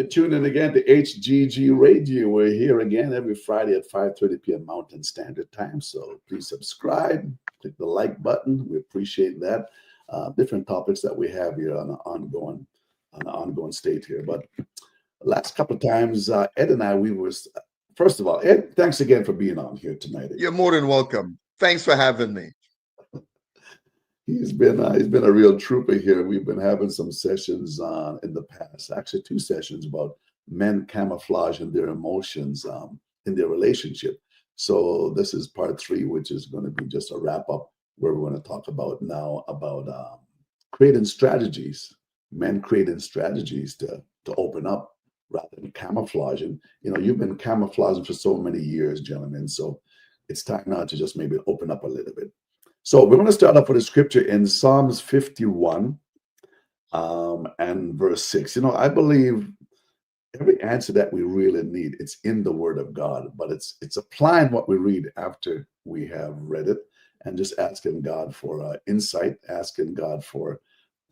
Tune in again to HGG Radio. We're here again every Friday at 5:30 p.m. Mountain Standard Time. So please subscribe, click the like button. We appreciate that. Different topics that we have here on an ongoing state here. But last couple of times, Ed and I, we was first of all, Ed, thanks again for being on here tonight You're again. more than welcome. Thanks for having me. He's been a real trooper here. We've been having some sessions in the past, actually two sessions about men camouflaging their emotions in their relationship. So this is part three, which is going to be just a wrap up where we're going to talk about now about creating strategies, men creating strategies to open up rather than camouflaging. You've been camouflaging for so many years, gentlemen. So it's time now to just maybe open up a little bit. So we're going to start off with a scripture in Psalms 51 and verse 6. I believe every answer that we really need, it's in the Word of God, but it's applying what we read after we have read it and just asking God for insight, asking God for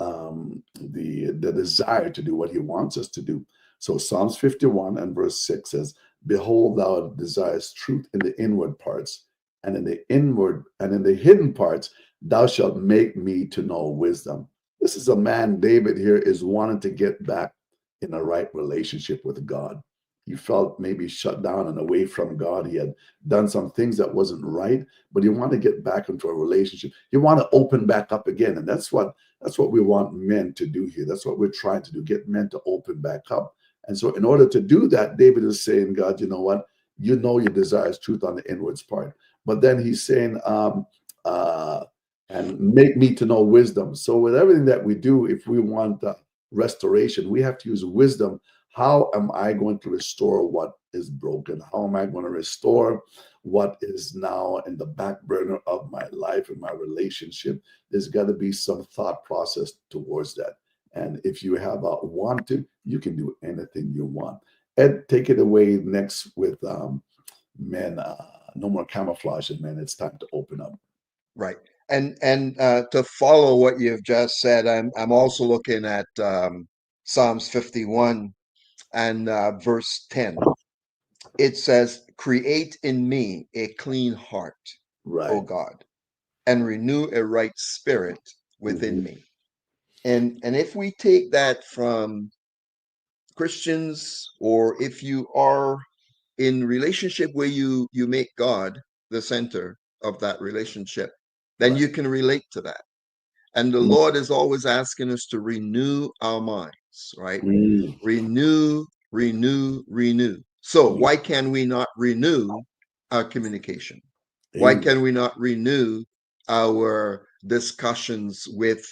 the desire to do what He wants us to do. So Psalms 51 and verse 6 says, "Behold, thou desirest truth in the inward parts, and in the hidden parts thou shalt make me to know wisdom." This is a man, David here, is wanting to get back in a right relationship with God. He felt maybe shut down and away from God. He had done some things that wasn't right, but he wanted to get back into a relationship. He want to open back up again. And that's what we want men to do here. That's what we're trying to do, get men to open back up. And so in order to do that, David is saying, God, you know what? You know your desires truth on the inwards part. But then he's saying, and make me to know wisdom. So with everything that we do, if we want restoration, we have to use wisdom. How am I going to restore what is broken? How am I going to restore what is now in the back burner of my life and my relationship? There's got to be some thought process towards that. And if you have a want to, you can do anything you want. Ed, take it away next with men. No more camouflaging, man. It's time to open up. Right. And to follow what you've just said, I'm also looking at Psalms 51 and verse 10. It says, "Create in me a clean heart, O Right. God, and renew a right spirit within Mhm. me." And if we take that from Christians, or if you are in relationship where you make God the center of that relationship, then Right. you can relate to that. And the Mm, Lord is always asking us to renew our minds, right? mm, Renew, renew, renew. So mm. why can we not renew our communication? Why Amen. can we not renew our discussions with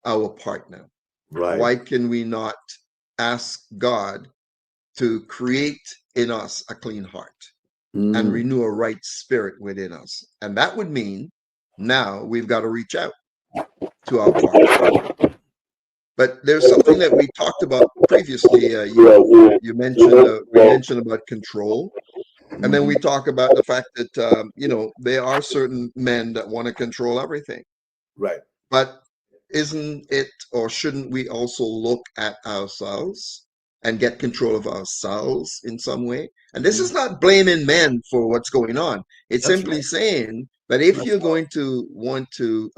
our partner? Right. Why can we not ask God to create in us a clean heart and Mm, renew a right spirit within us? And that would mean now we've got to reach out to our partner. But there's something that we talked about previously. You mentioned we mentioned about control, and then mhm. we talk about the fact that there are certain men that want to control everything. Right. But isn't it, or shouldn't we also look at ourselves and get control of ourselves in some way? And this is Mhm. not blaming men for what's going on. It's That's simply right. saying that if That's you're going to want to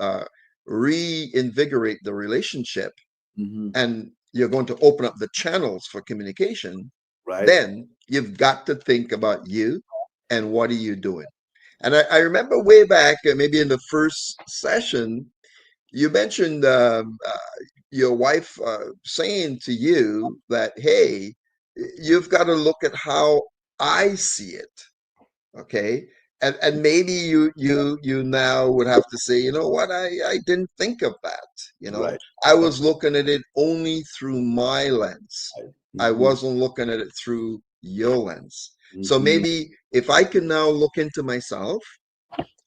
reinvigorate the relationship, mhm. and you're going to open up the channels for communication, Right. then you've got to think about you and what are you doing. And I remember way back, maybe in the first session, you mentioned your wife saying to you that, hey, you've got to look at how I see it. Okay. And maybe you now would have to say, you know what, I didn't think of that. You know, Right. I That's was looking at it only through my lens. right. I Mhm. wasn't looking at it through your lens. So Mhm. maybe if I can now look into myself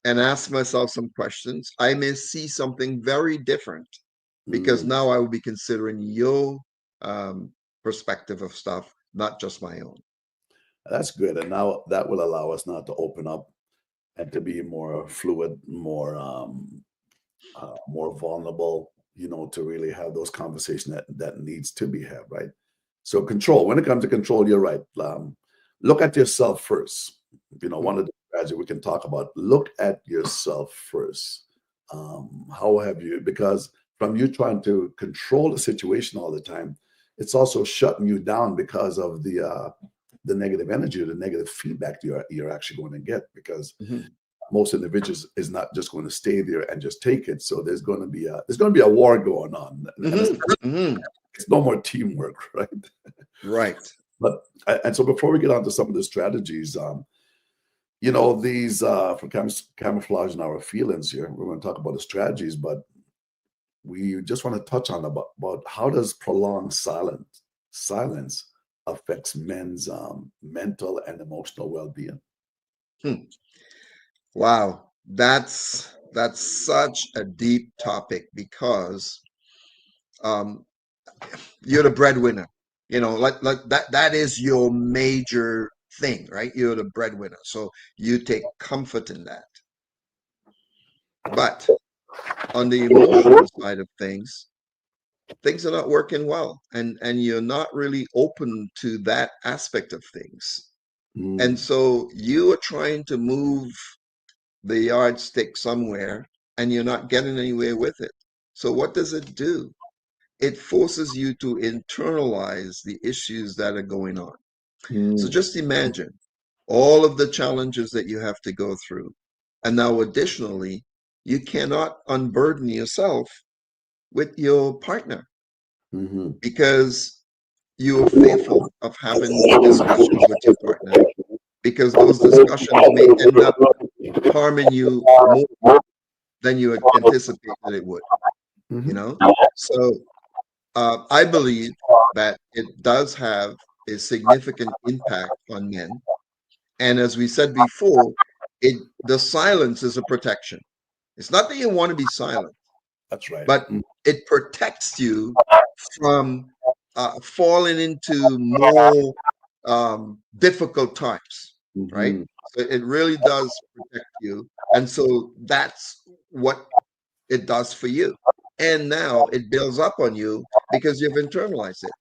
and ask myself some questions, I may see something very different because Mm. now I will be considering your um, perspective of stuff, not just my own. That's good. And now that will allow us now to open up and to be more fluid, more vulnerable, to really have those conversations that needs to be had, right? So control. When it comes to control, you're right. Look at yourself first. One of the strategies we can talk about. Look at yourself first. How have you? Because from you trying to control the situation all the time, it's also shutting you down because of the negative energy or the negative feedback you're actually going to get. Because Mhm. most individuals is not just going to stay there and just take it. So there's going to be a war going on, and Mhm. Mhm. it's no more teamwork, right? Right. But and so before we get on to some of the strategies, these for camouflaging our feelings here, we're going to talk about the strategies, but we just want to touch on about how does prolonged silence affects men's mental and emotional well-being. Hmm. Wow. That's such a deep topic because um, you're the breadwinner. Like that is your major thing, right? You're the breadwinner. So you take comfort in that. But on the emotional side of things are not working well, and you're not really open to that aspect of things. And Mm, so you are trying to move the yardstick somewhere and you're not getting anywhere with it. So what does it do? It forces you to internalize the issues that are going on. So mm, just imagine all of the challenges that you have to go through. And now, additionally, you cannot unburden yourself with your partner mhm, because you are fearful of having discussions with your partner because those discussions may end up harming you more than you had anticipated it would, you mhm, know? So I believe that it does have a significant impact on men. And as we said before, the silence is a protection. It's not that you want to be silent, that's right. but it protects you from falling into more difficult times, right? Mhm, So it really does protect you. And so that's what it does for you. And now it builds up on you because you've internalized it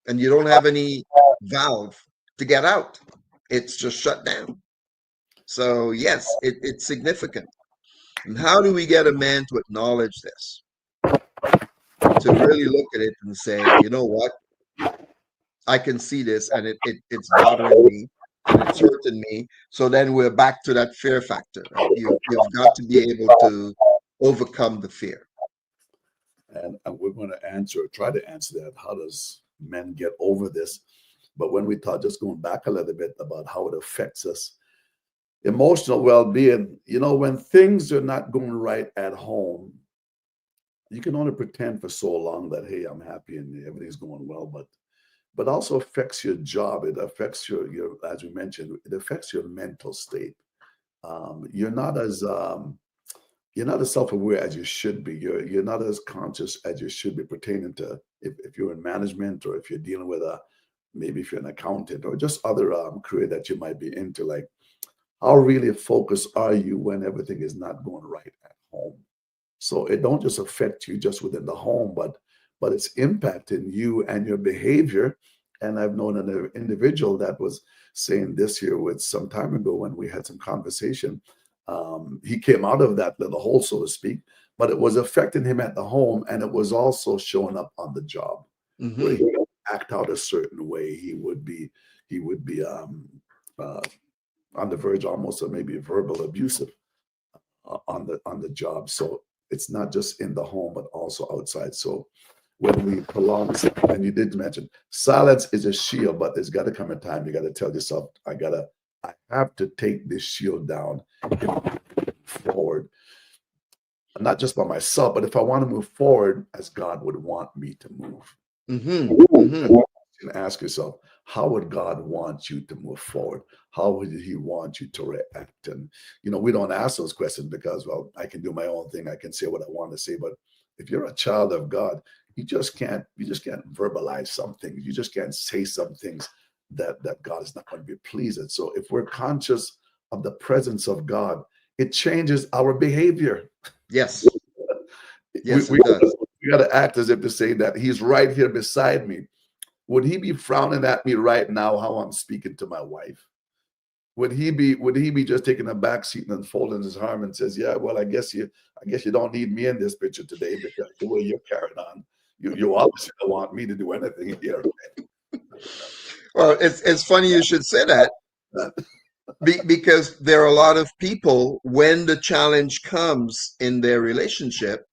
and you don't have any valve to get out. It's just shut down. So, yes, it's significant. And how do we get a man to acknowledge this? To really look at it and say, you know what? I can see this and it's bothering me and it's hurting me. So then we're back to that fear factor, right? You've got to be able to overcome the fear. and we're going to try to answer that. How does men get over this? But when we talk, just going back a little bit about how it affects us, emotional well-being. When things are not going right at home, you can only pretend for so long that hey, I'm happy and everything's going well, but also affects your job. It affects your as we mentioned, it affects your mental state. Um, you're not as um, you're not as self-aware as you should be. You're not as conscious as you should be pertaining to if you're in management or if you're dealing with a maybe if you're an accountant or just other career that you might be into. Like how really focused are you when everything is not going right at home? So it don't just affect you just within the home, but it's impacting you and your behavior. And I've known an individual that was saying this year with some time ago when we had some conversation. He came out of that little hole, so to speak, but it was affecting him at the home, and it was also showing up on the job, where he Hmm. would act out a certain way. He would be uh, on the verge almost of maybe verbal abusive on the job. So it's not just in the home, but also outside. So when we prolong, and you did mention silence is a shield, but there's got to come a time you got to tell yourself, I have to take this shield down forward, not just by myself, but if I want to move forward as God would want me to move. Hmm. And Hmm. you can ask yourself, how would God want you to move forward? How would He want you to react? And we don't ask those questions because, well, I can do my own thing. I can say what I want to say. But if you're a child of God, you just can't verbalize some things. You just can't say some things that God is not going to be pleased at. So if we're conscious of the presence of God, it changes our behavior. Yes. We Yes, we, it does. we got to act as if to say that He's right here beside me. would he be frowning at me right now how I'm speaking to my wife? Would he be just taking a back seat and folding his arm and says, "Yeah, well, I guess you don't need me in this picture today because the way you're carrying on, you obviously don't want me to do anything here." Well, it's funny you should say that because there are a lot of people when the challenge comes in their relationship,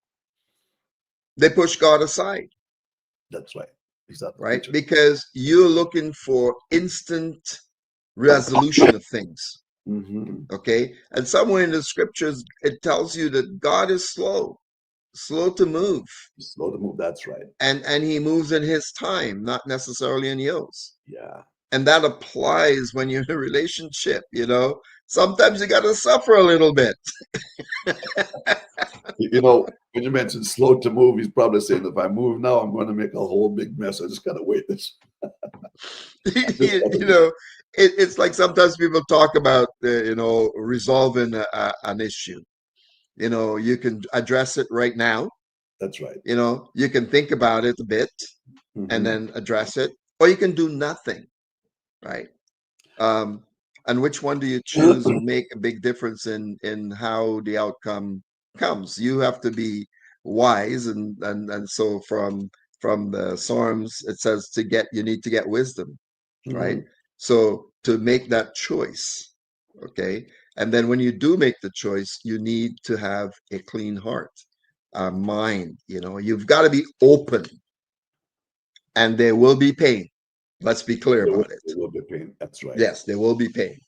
they push God aside, That's right. He's out the right? picture. Because you're looking for instant resolution of things. Hmm. Okay. And somewhere in the scriptures, it tells you that God is slow to move. Slow to move. That's right. And he moves in his time, not necessarily in yours. Yeah. And that applies when you're in a relationship. Sometimes you got to suffer a little bit. When you mentioned slow to move, he's probably saying, if I move now, I'm going to make a whole big mess. I just gotta wait this. I just you, gotta you wait. know, it's like sometimes people talk about, resolving an issue. You can address it right now. That's right. You can think about it a bit and Hmm. then address it, or you can do nothing, right? Um, and which one do you choose will make a big difference in how the outcome comes. You have to be wise, and so from the Psalms it says you need to get wisdom, right? Hmm. So to make that choice, okay, and then when you do make the choice, you need to have a clean heart, a mind. You've got to be open, and there will be pain. Let's be clear There will, about it. there will be pain. That's right. Yes, there will be pain.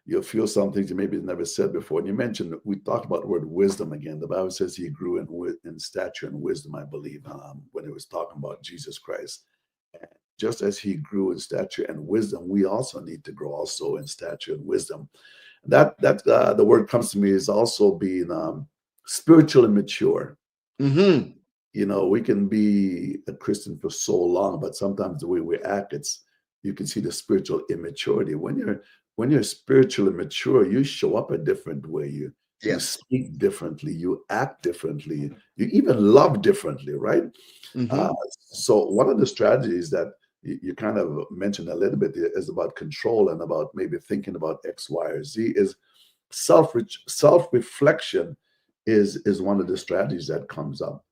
You'll feel some things you maybe never said before. And you mentioned, we talked about the word wisdom again. The Bible says he grew in stature and wisdom, I believe, when it was talking about Jesus Christ. And just as he grew in stature and wisdom, we also need to grow also in stature and wisdom. That the word comes to me is also being spiritually mature. Hmm. We can be a Christian for so long, but sometimes the way we act, you can see the spiritual immaturity. When you're spiritually mature, you show up a different way. You Yes. speak differently, you act differently, you even love differently, right? Uh, Hmm. so one of the strategies that you kind of mentioned a little bit is about control and about maybe thinking about X, Y, or Z is self reflection is one of the strategies that comes up.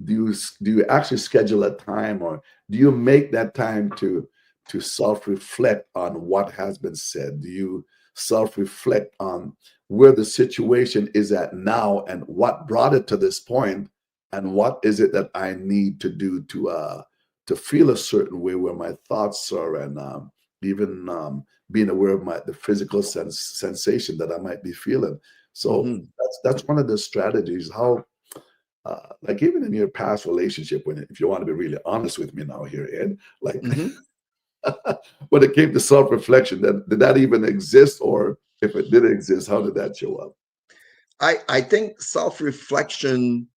Do you actually schedule a time, or do you make that time to self reflect on what has been said? Do you self reflect on where the situation is at now and what brought it to this point, and what is it that I need to do to feel a certain way where my thoughts are, and even being aware of the physical sensation that I might be feeling. So Hmm. that's one of the strategies. How like even in your past relationship, if you want to be really honest with me now here, Ed, like Hmm. when it came to self reflection, did that even exist, or if it did exist, how did that show up? I think self-reflection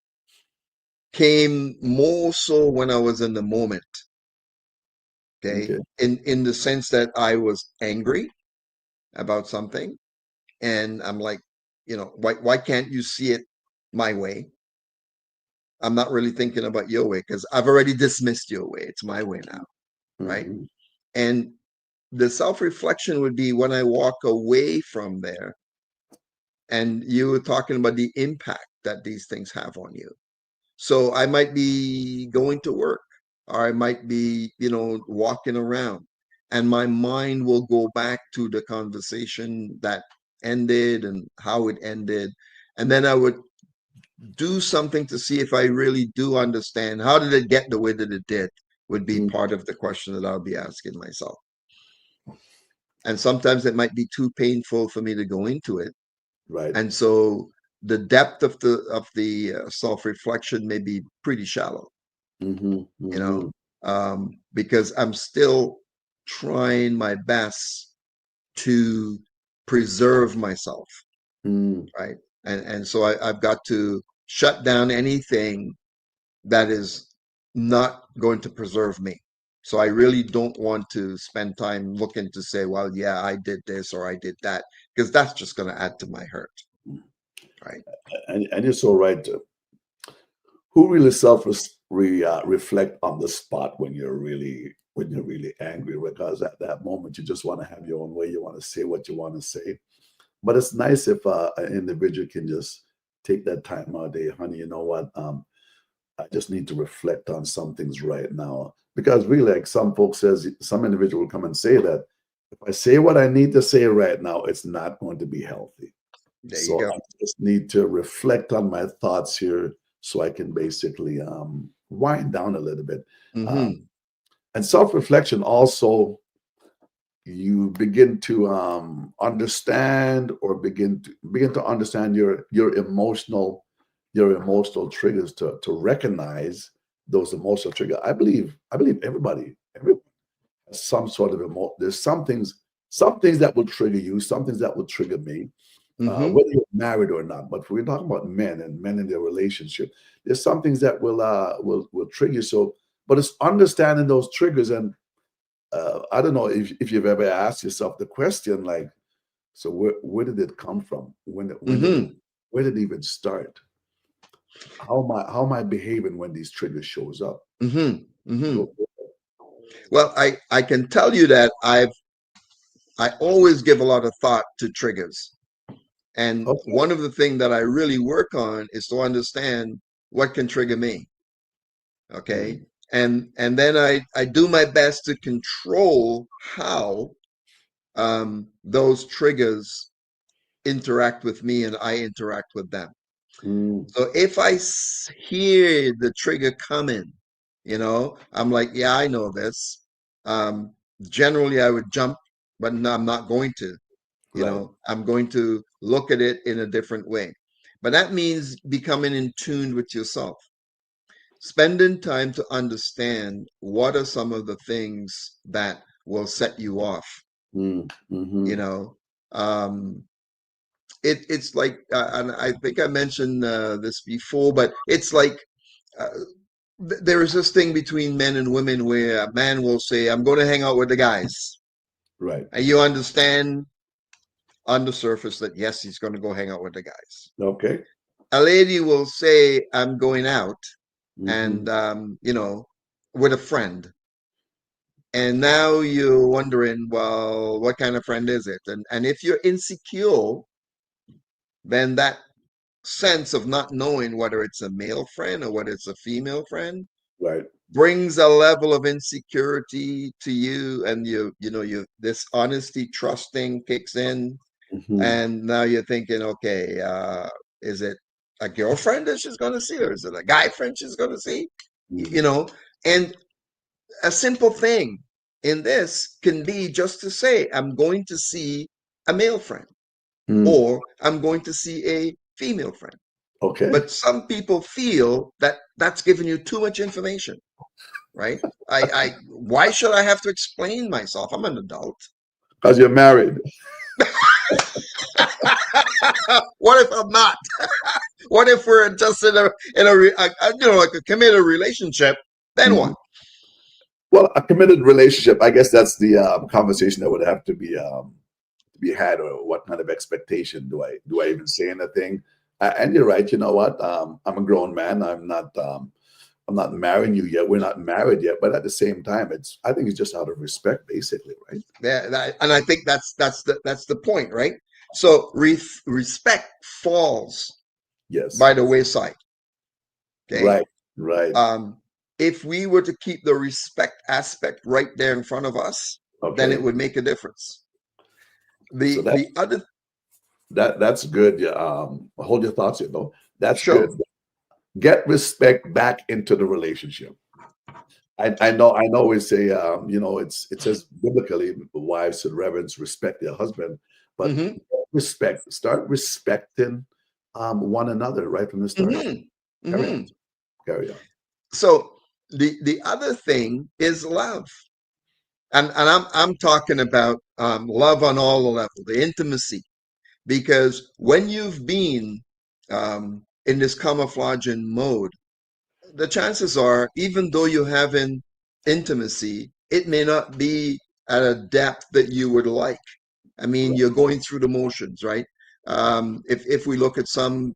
came more so when I was in the moment, okay? Okay. In the sense that I was angry about something, and I'm like, why can't you see it my way? I'm not really thinking about your way because I've already dismissed your way. It's my way now, right? Hmm. And the self-reflection would be when I walk away from there, and you were talking about the impact that these things have on you. So I might be going to work, or I might be, walking around, and my mind will go back to the conversation that ended and how it ended. And then I would do something to see if I really do understand how did it get the way that it did, would be Mm. part of the question that I'll be asking myself. And sometimes it might be too painful for me to go into it. Right. And so the depth of the self-reflection may be pretty shallow, Hmm. you know, Hmm. because I'm still trying my best to preserve myself, Mm. right? And so I've got to shut down anything that is not going to preserve me. So I really don't want to spend time looking to say, well, yeah, I did this or I did that, because that's just going to add to my hurt, right? And you're so right. who really reflect on the spot when you're really angry, because at that moment you just want to have your own way. You want to say what you want to say. But it's nice if an individual can just take that time out day, honey. You know what? I just need to reflect on some things right now. Because really, like some folks says, some individual will come and say that if I say what I need to say right now, it's not going to be healthy. There you So go. I just need to reflect on my thoughts here so I can basically wind down a little bit. Um, Hmm. and self-reflection also, you begin to understand or begin to understand your emotional triggers to recognize those emotional triggers. I believe everyone has some sort of there's some things that will trigger you, some things that will trigger me, Hmm. whether you're married or not. But if we're talking about men and men in their relationship, there's some things that will trigger you. So, but it's understanding those triggers. And I don't know if you've ever asked yourself the question, like, so where did it come from? Hmm. Where did it even start? How am I behaving when these triggers shows up? Hmm. Hmm. Go. Well, I can tell you that I always give a lot of thought to triggers. And Okay. one of the things that I really work on is to understand what can trigger me. Okay. Mm, And then I do my best to control how those triggers interact with me and I interact with them. mm, So if I hear the trigger coming, I'm like, yeah, I know this. Um, Generally, I would jump, but no, I'm not going to. right. I'm going to look at it in a different way. But that means becoming in tune with yourself, spending time to understand what are some of the things that will set you off. Mm, You hmm. know, um, it's like, and I think I mentioned this before, but it's like uh, there is this thing between men and women where a man will say, "I'm going to hang out with the guys," Right. and you understand on the surface that yes, he's going to go hang out with the guys. Okay. A lady will say, "I'm going out," Hmm. and with a friend. And now you're wondering, well, what kind of friend is it? And if you're insecure, then that sense of not knowing whether it's a male friend or whether it's a female friend Right. brings a level of insecurity to you, and you this honesty trusting kicks in, Hmm. and now you're thinking, okay, is it a girlfriend that she's going to see, or is it a guy friend she's going to see? Mm, You know, and a simple thing in this can be just to say, I'm going to see a male friend, mm. or I'm going to see a female friend. Okay. But some people feel that that's giving you too much information, right? Why should I have to explain myself? I'm an adult. Because you're married. What if I'm not? What if we're just in a like a committed relationship? Then what? Mhm. Well, a committed relationship, I guess that's the conversation that would have to be had, or what kind of expectation do I even say anything? And you're right. You know what? I'm a grown man. I'm not marrying you yet. We're not married yet. But at the same time, I think it's just out of respect, basically, right? And I think that's the point, right? So respect falls Yes. by the wayside. Okay. Right. Right. Um, if we were to keep the respect aspect right there in front of us, then it Okay. would make a difference. So The other that's good. Yeah. Hold your thoughts here, though. That's good. Show. Get respect back into the relationship. I know we say, it says biblically, wives should reverence, respect their husband, but Hmm. start respecting one another right from the start. Hmm. Carry on, Hmm. carry on. So the other thing is love, and I'm talking about love on all the levels, the intimacy, because when you've been in this camouflaging mode, the chances are, even though you're having intimacy, it may not be at a depth that you would like. I mean, Right. you're going through the motions, right? If we look at some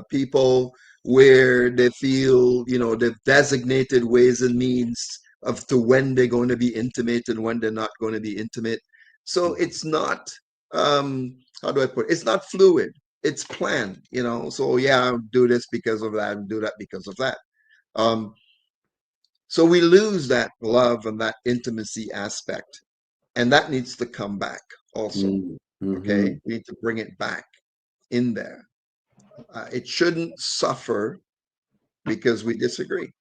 people where they feel, they've designated ways and means of to when they're going to be intimate and when they're not going to be intimate. So it's not, how do I put it? It's not fluid. It's planned, So yeah, I'll do this because of that and do that because of that. Um, so we lose that love and that intimacy aspect, and that needs to come back also. Mm-hmm. Okay, we need to bring it back in there. It shouldn't suffer because we disagree,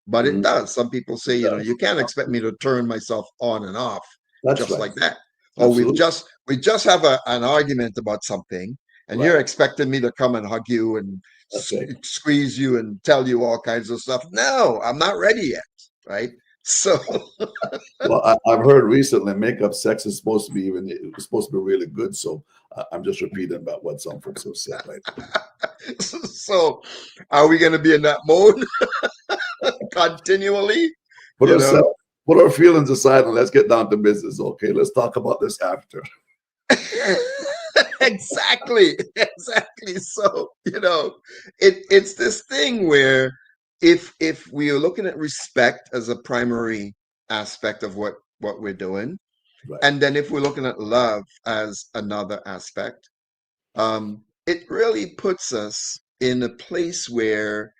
but it Mm-hmm. does. Some people say, you can't expect me to turn myself on and off That's just right. like that. Or Absolutely. we just have an argument about something, and Right. you're expecting me to come and hug you and That's right. squeeze you and tell you all kinds of stuff. No, I'm not ready yet. Right. So Well, I've heard recently makeup sex is supposed to be it's supposed to be really good. So I'm just repeating about what some folks have said, right? so are we going to be in that mode continually? Put You know, ourselves, put our feelings aside and let's get down to business. Okay, let's talk about this after. exactly, exactly. So it's this thing where if we are looking at respect as a primary aspect of what we're doing, Right. and then if we're looking at love as another aspect, it really puts us in a place where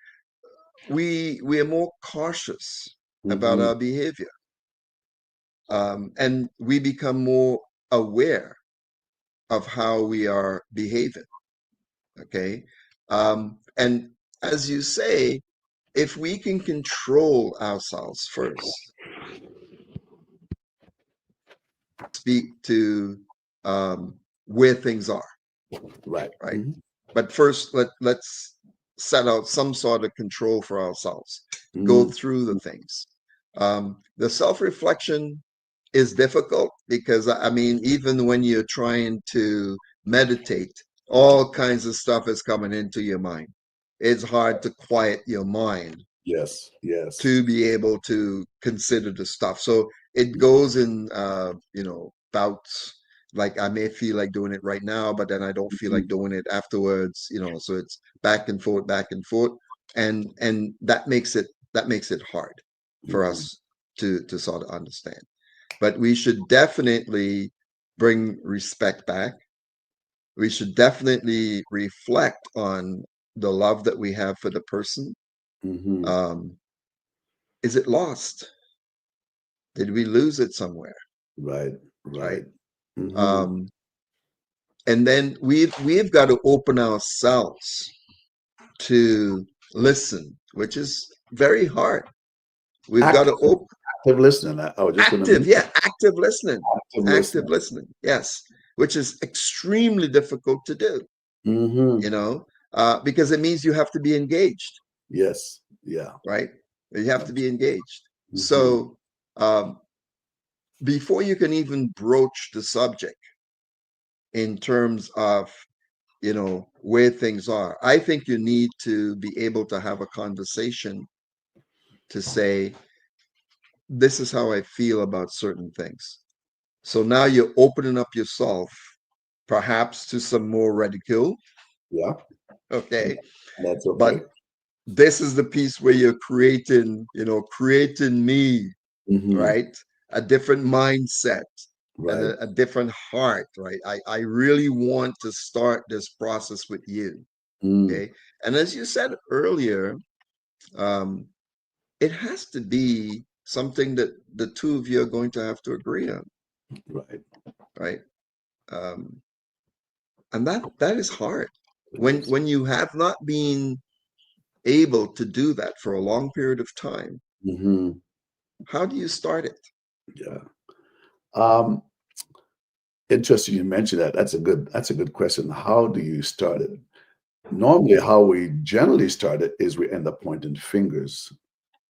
we are more cautious about Mm-hmm. our behavior, and we become more aware of how we are behaving. Okay. And as you say, if we can control ourselves first, speak to where things are, Right. right? Mm-hmm. But first, let's set out some sort of control for ourselves, go Mm-hmm. through the things. The self reflection is difficult because, I mean, even when you're trying to meditate, all kinds of stuff is coming into your mind. It's hard to quiet your mind Yes. Yes. to be able to consider the stuff. So it goes in, bouts. Like I may feel like doing it right now, but then I don't feel Mm-hmm. like doing it afterwards. So it's back and forth, and that makes it hard for Mm-hmm. us to sort of understand. But we should definitely bring respect back. We should definitely reflect on the love that we have for the person. Mm-hmm. Um, is it lost? Did we lose it somewhere? Right. Right. Right. Mm-hmm. Um, and then we've got to open ourselves to listen, which is very hard. We've got Active, to open active listening. I was just going to active, mention yeah, active listening, active active listening. listening, yes, which is extremely difficult to do, Mm-hmm. because it means you have to be engaged, Yes. Yeah. right? You have to be engaged. Mm-hmm. So um, before you can even broach the subject in terms of where things are, I think you need to be able to have a conversation to say, this is how I feel about certain things. So now you're opening up yourself perhaps to some more ridicule. Yeah. Okay. That's okay. But this is the piece where you're creating me, Mm-hmm. right? A different mindset and Right. a different heart, right? I really want to start this process with you. Mm. Okay. And as you said earlier, um, it has to be something that the two of you are going to have to agree on, Right. right? Um, and that is hard It when is. when you have not been able to do that for a long period of time. Mm-hmm. How do you start it? Yeah. Um, Interesting you mentioned that. That's a good question. How do you start it? Normally, how we generally start it is we end up pointing fingers.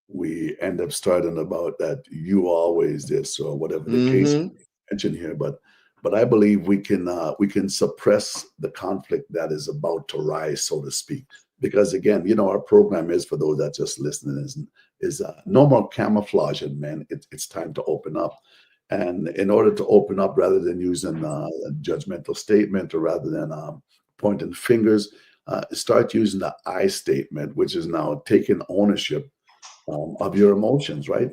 We end up starting about that you always this or whatever the case Mm-hmm. mentioned here. But I believe we can suppress the conflict that is about to rise, so to speak. Because again, our program is for those that just listening is no more camouflaging, man. It's time to open up. And in order to open up, rather than using a judgmental statement or rather than pointing fingers, start using the I statement, which is now taking ownership of your emotions, right?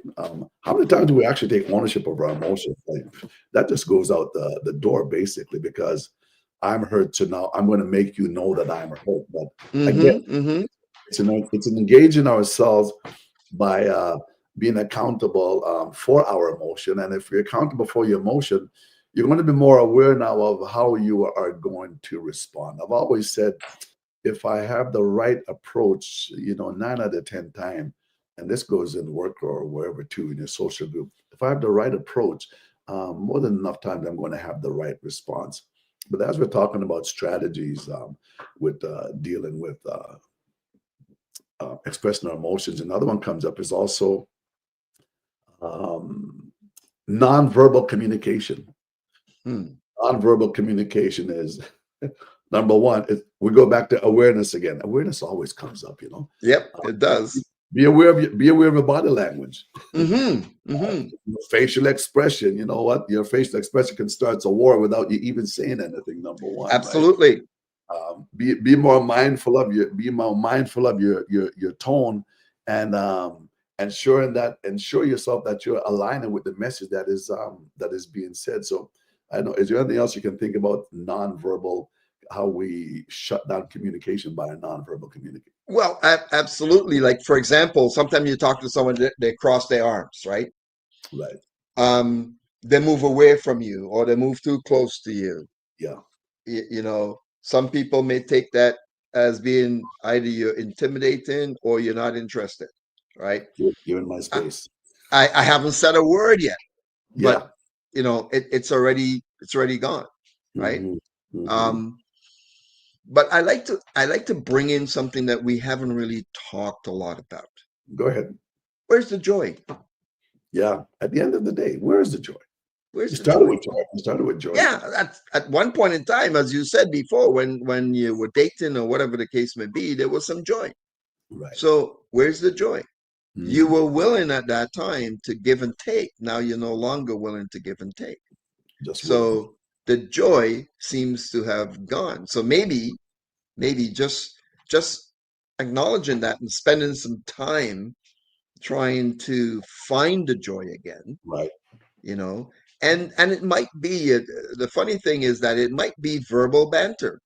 How many times do we actually take ownership of our emotions? Like, that just goes out the door basically because I'm hurt, so now I'm going to make you know that I'm hurt. But again, Mm-hmm. Mm-hmm. it's an engaging ourselves by being accountable for our emotion. And if you're accountable for your emotion, you're going to be more aware now of how you are going to respond. I've always said if I have the right approach, 9 out of 10 times, and this goes in work or wherever too in your social group, if I have the right approach, more than enough times I'm going to have the right response. But as we're talking about strategies with dealing with expressing our emotions, another one comes up is also um, nonverbal communication. Hmm. Nonverbal communication is number one. We go back to awareness again. Awareness always comes up. Yep, Uh, it does. be aware of your body language, Mm-hmm. Mm-hmm. your facial expression. You know what? Your facial expression can start a war without you even saying anything. Number one, right? Absolutely. Be more mindful of your tone, and ensure yourself that you're aligning with the message that is being said. So I know, is there anything else you can think about nonverbal, how we shut down communication by a nonverbal communication? Well, absolutely. Like for example, sometimes you talk to someone that they cross their arms, right? Right. They move away from you or they move too close to you. Yeah. Some people may take that as being either you're intimidating or you're not interested, right? You're in my I, space. I haven't said a word yet, but Yeah. it's already gone, right? Hmm. Hmm. Um, but I like to bring in something that we haven't really talked a lot about. Go ahead. Where's the joy? Yeah. At the end of the day, where is the joy? Where's You the started joy? with joy. You started with joy. Yeah, at one point in time, as you said before, when you were dating or whatever the case may be, there was some joy. Right. So where's the joy? You Mhm. were willing at that time to give and take. Now you're no longer willing to give and take. Just willing. So the joy seems to have gone. So maybe just acknowledging that and spending some time trying to find the joy again, Right. you know. And it might be the funny thing is that it might be verbal banter,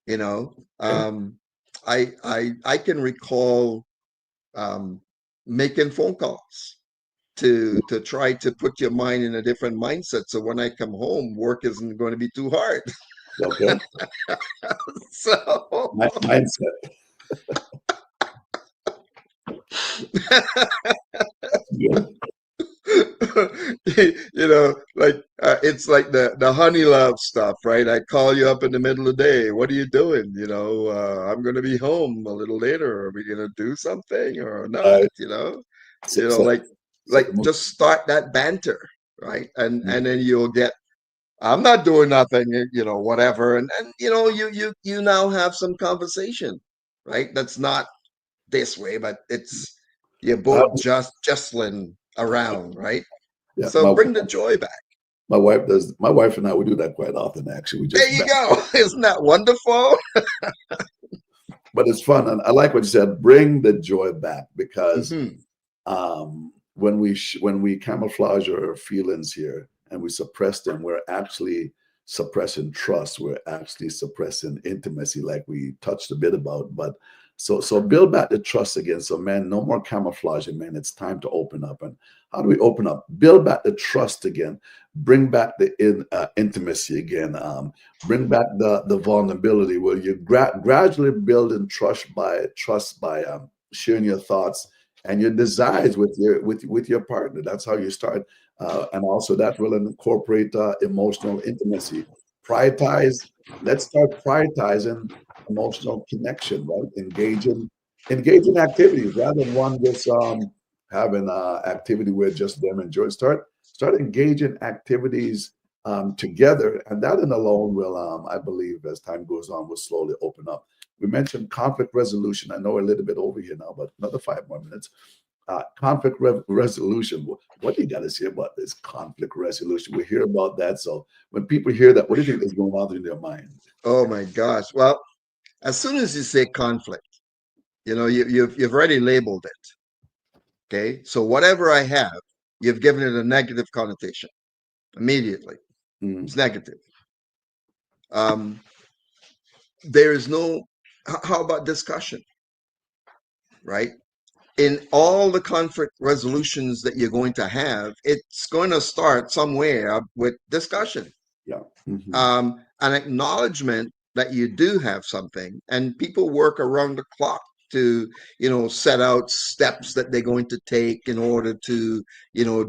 you know. Okay. I can recall um, making phone calls to try to put your mind in a different mindset. So when I come home, work isn't going to be too hard. Okay. So Mindset. That's good. like it's like the honey love stuff, right? I call you up in the middle of the day. What are you doing? I'm going to be home a little later. Are we going to do something or not? Right. So, so, Like so just start that banter, right? And then you'll get I'm not doing nothing, whatever. And you now have some conversation, right? That's not this way, but it's you're I, both just justling around, right? yeah, So bring the joy back. my wife does. My wife and I, we do that quite often. Actually, we There just you back. go. Isn't that wonderful? But it's fun, and I like what you said. Bring the joy back because Hmm. when we camouflage our feelings here and we suppress them, we're actually suppressing trust. We're actually suppressing intimacy, like we touched a bit about. But so build back the trust again. So man, no more camouflaging, man. It's time to open up. And how do we open up? Build back the trust again. Bring back the intimacy again. Bring back the vulnerability. Where you gradually building trust by sharing your thoughts and your desires with your partner. That's how you start, and also that will incorporate emotional intimacy. Prioritize. Let's start prioritizing emotional connection. Right, engaging activities rather than one just having activity where just them enjoy. Start engaging activities together, and that in alone will, I believe, as time goes on, will slowly open up. We mentioned conflict resolution. I know we're a little bit over here now, but another 5 more minutes. Conflict resolution. What do you got to say about this conflict resolution? We hear about that. So when people hear that, what do you think is going on in their mind? Oh my gosh. Well, as soon as you say conflict, you've already labeled it. Okay, so whatever I have, you've given it a negative connotation immediately. It's Mm, negative. Um, there is no. How about discussion, right? In all the conflict resolutions that you're going to have, it's going to start somewhere with discussion, yeah. Hmm. an acknowledgement that you do have something, and people work around the clock to set out steps that they're going to take in order to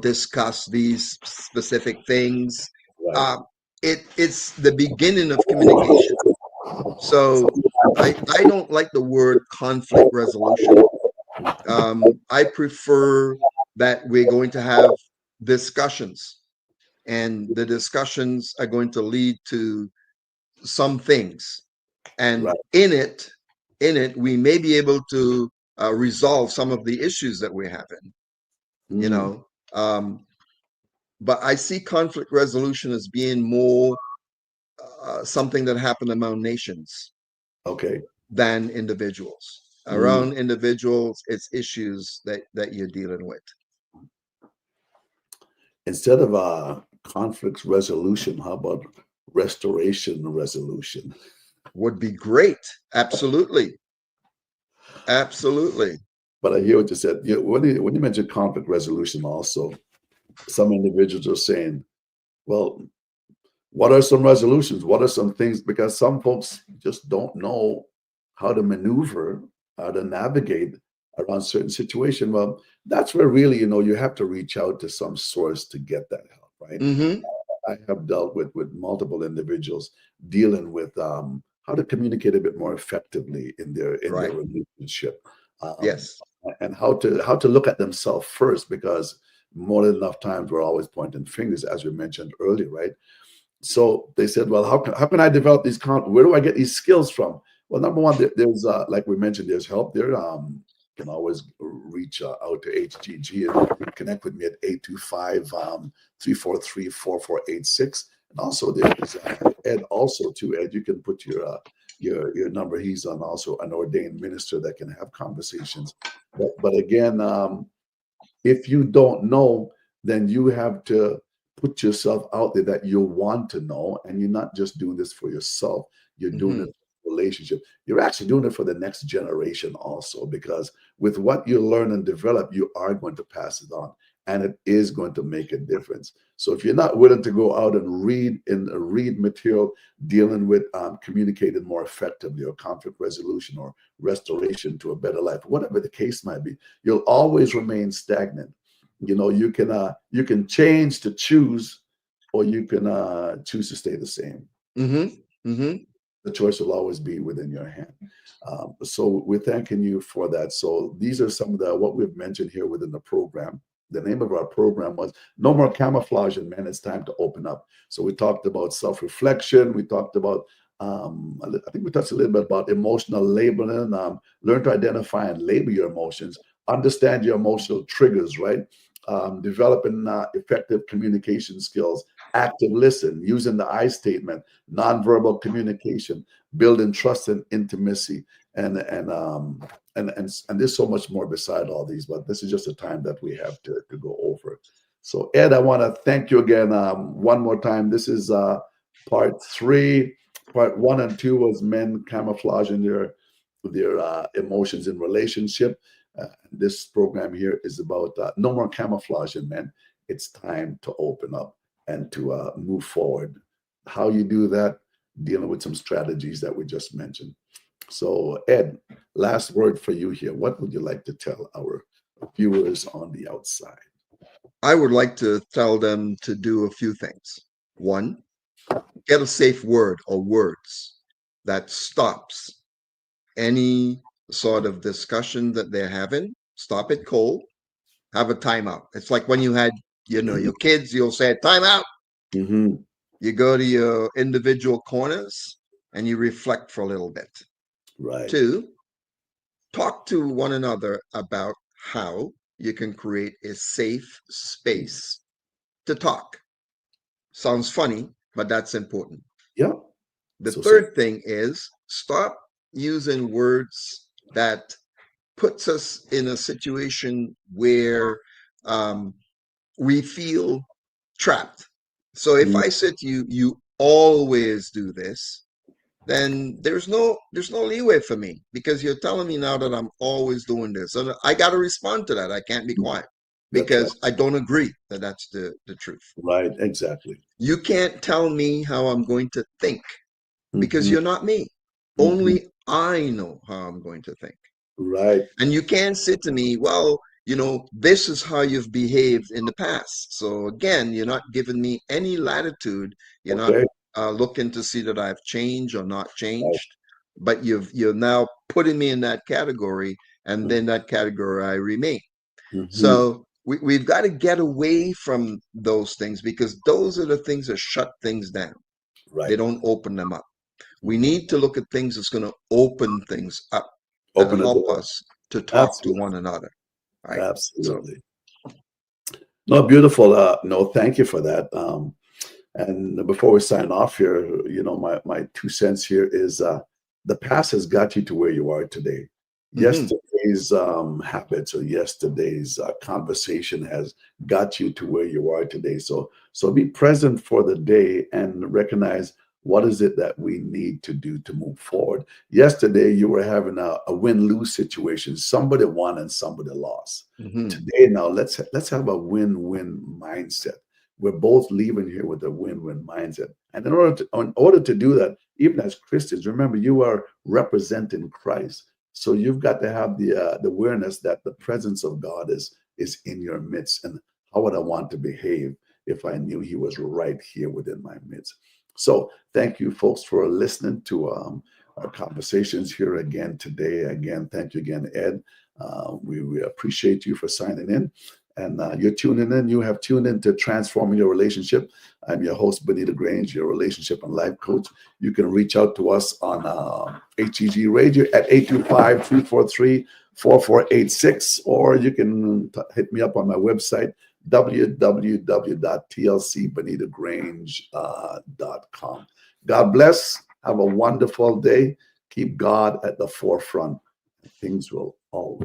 discuss these specific things. Right. uh, it's the beginning of communication. So I don't like the word conflict resolution. I prefer that we're going to have discussions, and the discussions are going to lead to some things, and Right. in it we may be able to resolve some of the issues that we're having, you Mm, know um, but I see conflict resolution as being more something that happened among nations okay. than individuals. Mm. Around individuals, it's issues that you're dealing with. Instead of conflict resolution, how about restoration resolution? Would be great. Absolutely. Absolutely. But I hear what you said. When you mention conflict resolution, also, some individuals are saying, well, what are some resolutions? What are some things? Because some folks just don't know how to maneuver, how to navigate around certain situation. Well, that's where really, you have to reach out to some source to get that help, right? Mm-hmm. I have dealt with multiple individuals dealing with how to communicate a bit more effectively in their Right. relationship, um, Yes. and how to look at themselves first, because more than enough times we're always pointing fingers, as we mentioned earlier, right? So they said, well, how can I develop these where do I get these skills from? Well, number one, there's like we mentioned, there's help there. Can always reach out to HGG and connect with me at 825 343 4486. And also there's Ed also too. Ed, you can put your number. He's also an ordained minister that can have conversations. But again, if you don't know, then you have to put yourself out there that you want to know, and you're not just doing this for yourself. You're doing Mm-hmm. it for relationship. You're actually doing it for the next generation also, because with what you learn and develop, you are going to pass it on, and it is going to make a difference. So if you're not willing to go out and read material dealing with communicating more effectively, or conflict resolution, or restoration to a better life, whatever the case might be, you'll always remain stagnant. You can change to choose, or you can choose to stay the same. Mm-hmm. Mm-hmm. The choice will always be within your hand. So we're thanking you for that. So these are some of what we've mentioned here within the program. The name of our program was No More Camouflaging, Man. It's time to open up. So we talked about self-reflection. We talked about, I think we touched a little bit about emotional labeling. Learn to identify and label your emotions. Understand your emotional triggers, right? Developing effective communication skills, active listen, using the I statement, nonverbal communication, building trust and intimacy, and there's so much more beside all these, but this is just a time that we have to go over. So Ed, I want to thank you again one more time. This is part three. Part one and two was men camouflaging their emotions in relationship. This program here is about no more camouflaging, men. It's time to open up and to move forward. How you do that? Dealing with some strategies that we just mentioned. So, Ed, last word for you here. What would you like to tell our viewers on the outside? I would like to tell them to do a few things. One, get a safe word or words that stops any sort of discussion that they're having. Stop it cold. Have a timeout. It's like when you had, your kids, you'll say timeout. Mm-hmm. You go to your individual corners and you reflect for a little bit. Right. Two, talk to one another about how you can create a safe space to talk. Sounds funny, but that's important. Yeah. The So, third thing is stop using words that puts us in a situation where um, we feel trapped. So if Mm, I said to you, you always do this, then there's no leeway for me because you're telling me now that I'm always doing this. And I got to respond to that. I can't be quiet that's right. because I don't agree that that's the truth. Right. Exactly. You can't tell me how I'm going to think because Hmm. you're not me. Hmm. Only I know how I'm going to think. Right. And you can't say to me, well, this is how you've behaved in the past. So again, you're not giving me any latitude. You're not Okay. looking to see that I've changed or not Right. changed, but you're now putting me in that category, and then that category I remain. Mm-hmm. So we've got to get away from those things because those are the things that shut things down. They Right. don't open them up. We Hmm. need to look at things that's going to open things up and Open the help door. us to talk to one Absolutely. another, right? So, Absolutely. No, beautiful. No, thank you for that. And before we sign off here, my 2 cents here is the past has got you to where you are today. mhm. Yesterday's habits or yesterday's conversation has got you to where you are today. So be present for the day and recognize what is it that we need to do to move forward. Yesterday you were having a win-lose situation. Somebody won and somebody lost. Mhm. Today now let's have a win-win mindset. We're both leaving here with a win-win mindset. And in order to do that, even as Christians, remember you are representing Christ. So you've got to have the awareness that the presence of God is in your midst. And how would I want to behave if I knew He was right here within my midst? So thank you, folks, for listening to our conversations here again today. Again, thank you again, Ed. We appreciate you for signing in. And you're tuning in. You have tuned in to Transforming Your Relationship. I'm your host, Bonitto Grange, your relationship and life coach. You can reach out to us on HEG Radio at 825-343-4486, or you can hit me up on my website, www.tlcbonittogrange.com. God bless. Have a wonderful day. Keep God at the forefront. Things will always